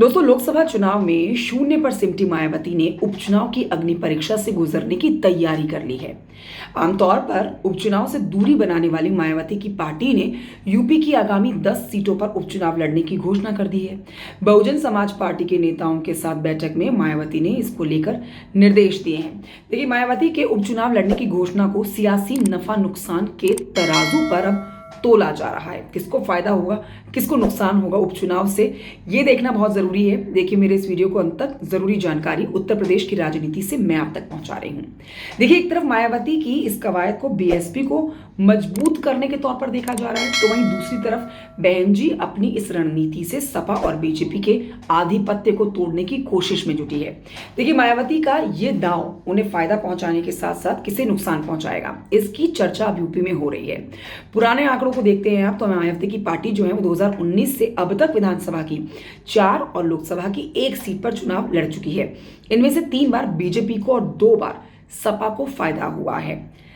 दोस्तों, लोकसभा चुनाव में शून्य पर सिमटी मायावती ने उपचुनाव की अग्नि परीक्षा से गुजरने की तैयारी कर ली है। आमतौर पर उपचुनाव से दूरी बनाने वाली मायावती की पार्टी ने यूपी की आगामी 10 सीटों पर उपचुनाव लड़ने की घोषणा कर दी है। बहुजन समाज पार्टी के नेताओं के साथ बैठक में मायावती ने इसको लेकर निर्देश दिए हैं। देखिए, मायावती के उपचुनाव लड़ने की घोषणा को सियासी नफा नुकसान के तराजू पर अब तोला जा रहा है। किसको फायदा होगा, किसको नुकसान होगा उपचुनाव से, ये देखना बहुत जरूरी है। देखिए, मेरे इस वीडियो को अंत तक। जरूरी जानकारी उत्तर प्रदेश की राजनीति से मैं आप तक पहुंचा रही हूं। देखिए, एक तरफ मायावती की इस कवायद को बीएसपी को मजबूत करने के तौर पर देखा जा रहा है, तो वहीं दूसरी तरफ बहन जी अपनी इस रणनीति से सपा और बीजेपी के आधिपत्य को तोड़ने की कोशिश में जुटी है। देखिए, मायावती का ये दांव उन्हें फायदा पहुंचाने के साथ साथ किसे नुकसान पहुंचाएगा, इसकी चर्चा अब यूपी में हो रही है। पुराने आंकड़ों को देखते हैं आप, तो मायावती की पार्टी जो है वो 2019 से अब तक विधानसभा की 4 और लोकसभा की 1 सीट पर चुनाव लड़ चुकी है। इनमें से 3 बार बीजेपी को और 2 बार सपा को फायदा हुआ है।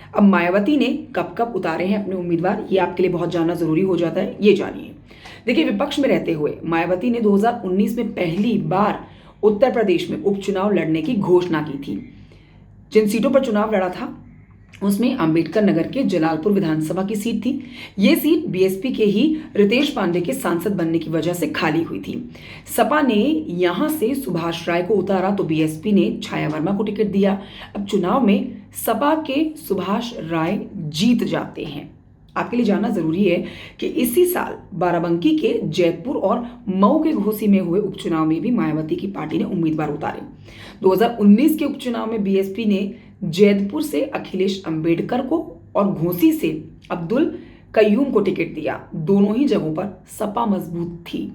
अब मायावती ने कब कब उतारे हैं अपने उम्मीदवार, ये आपके लिए बहुत जानना जरूरी हो जाता है, ये जानिए। देखिए, विपक्ष में रहते हुए मायावती ने 2019 में पहली बार उत्तर प्रदेश में उपचुनाव लड़ने की घोषणा की थी। जिन सीटों पर चुनाव लड़ा था उसमें अंबेडकर नगर के जलालपुर विधानसभा की सीट थी। ये सीट बीएसपी के ही रितेश पांडे के सांसद बनने की वजह से खाली हुई थी। सपा ने यहां से सुभाष राय को उतारा तो बीएसपी ने छाया वर्मा को टिकट दिया। अब चुनाव में सपा के सुभाष राय जीत जाते हैं। आपके लिए जानना जरूरी है कि इसी साल बाराबंकी के जैतपुर और मऊ के घोसी में हुए उपचुनाव में भी मायावती की पार्टी ने उम्मीदवार उतारे। 2019 के उपचुनाव में बीएसपी ने जैतपुर से अखिलेश अंबेडकर को और घोसी से अब्दुल कय्यूम को टिकट दिया। दोनों ही जगहों पर सपा मजबूत थी।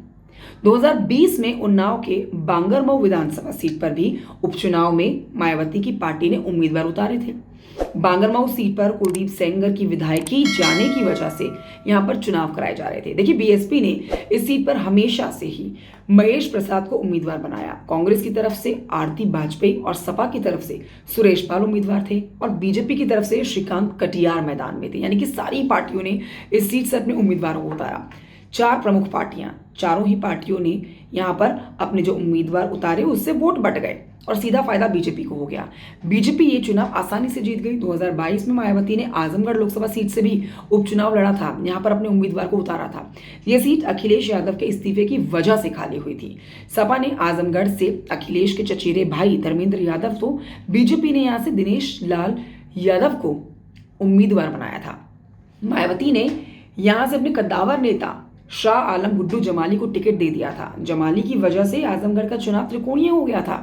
2020 में उन्नाव के बांगरमऊ विधानसभा सीट पर भी उपचुनाव में मायावती की पार्टी ने उम्मीदवार उतारे थे। बांगरमऊ सीट पर कुलदीप सेंगर की विधायकी जाने की वजह से यहां पर चुनाव कराए जा रहे थे। देखिए, बीएसपी ने इस सीट पर हमेशा से ही महेश प्रसाद को उम्मीदवार बनाया। कांग्रेस की तरफ से आरती वाजपेयी और सपा की तरफ से सुरेश पाल उम्मीदवार थे और बीजेपी की तरफ से श्रीकांत कटियार मैदान में थे। यानी कि सारी पार्टियों ने इस सीट से अपने उम्मीदवारों को उतारा। 4 प्रमुख पार्टियां, चारों ही पार्टियों ने यहां पर अपने जो उम्मीदवार उतारे उससे वोट बट गए और सीधा फायदा बीजेपी को हो गया। बीजेपी ये चुनाव आसानी से जीत गई। 2022 में मायावती ने आजमगढ़ लोकसभा सीट से भी उपचुनाव लड़ा था, यहां पर अपने उम्मीदवार को उतारा था। यह सीट अखिलेश यादव के इस्तीफे की वजह से खाली हुई थी। सपा ने आजमगढ़ से अखिलेश के चचेरे भाई धर्मेंद्र यादव, तो बीजेपी ने यहां से दिनेश लाल यादव को उम्मीदवार बनाया था। मायावती ने यहां से अपने कद्दावर नेता शाह आलम गुड्डू जमाली को टिकट दे दिया था। जमाली की वजह से आजमगढ़ का चुनाव त्रिकोणीय हो गया था।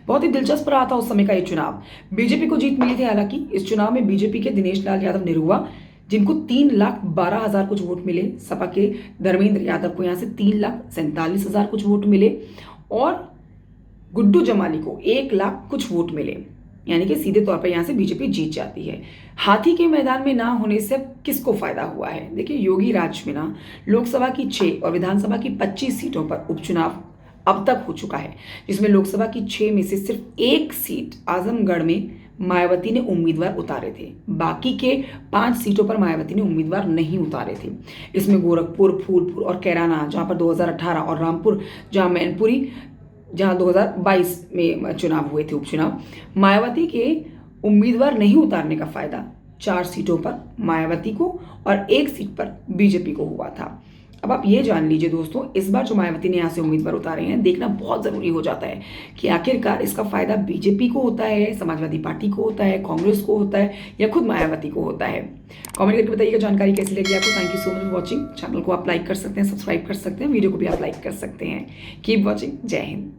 बहुत ही दिलचस्प रहा था उस समय का ये चुनाव। बीजेपी को जीत मिली थी। हालांकि इस चुनाव में बीजेपी के दिनेश लाल यादव निरुआ, जिनको 3,12,000 कुछ वोट मिले, सपा के धर्मेंद्र यादव को यहां से 3,47,000 कुछ वोट मिले और गुड्डू जमाली को 1,00,000 कुछ वोट मिले। यानी कि सीधे तौर पर यहां से बीजेपी जीत जाती है। हाथी के मैदान में ना होने से किसको फायदा हुआ है? देखिए, योगी राज में ना लोकसभा की 6 और विधानसभा की 25 सीटों पर उपचुनाव अब तक हो चुका है, जिसमें लोकसभा की 6 में से सिर्फ 1 सीट आजमगढ़ में मायावती ने उम्मीदवार उतारे थे। बाकी के 5 सीटों पर मायावती ने उम्मीदवार नहीं उतारे थे। इसमें गोरखपुर, फूलपुर और कैराना, जहां पर 2018, और रामपुर, जहां मैनपुरी, जहां 2022 में चुनाव हुए थे उपचुनाव। मायावती के उम्मीदवार नहीं उतारने का फायदा 4 सीटों पर मायावती को और 1 सीट पर बीजेपी को हुआ था। अब आप ये जान लीजिए दोस्तों, इस बार जो मायावती ने यहाँ से उम्मीदवार उतारे हैं, देखना बहुत जरूरी हो जाता है कि आखिरकार इसका फायदा बीजेपी को होता है, समाजवादी पार्टी को होता है, कांग्रेस को होता है, या खुद मायावती को होता है। कमेंट करके बताइएगा जानकारी कैसी लगी आपको। Thank you so much for watching. Channel को आप लाइक कर सकते हैं, सब्सक्राइब कर सकते हैं, वीडियो को भी आप लाइक कर सकते हैं। Keep watching. जय हिंद।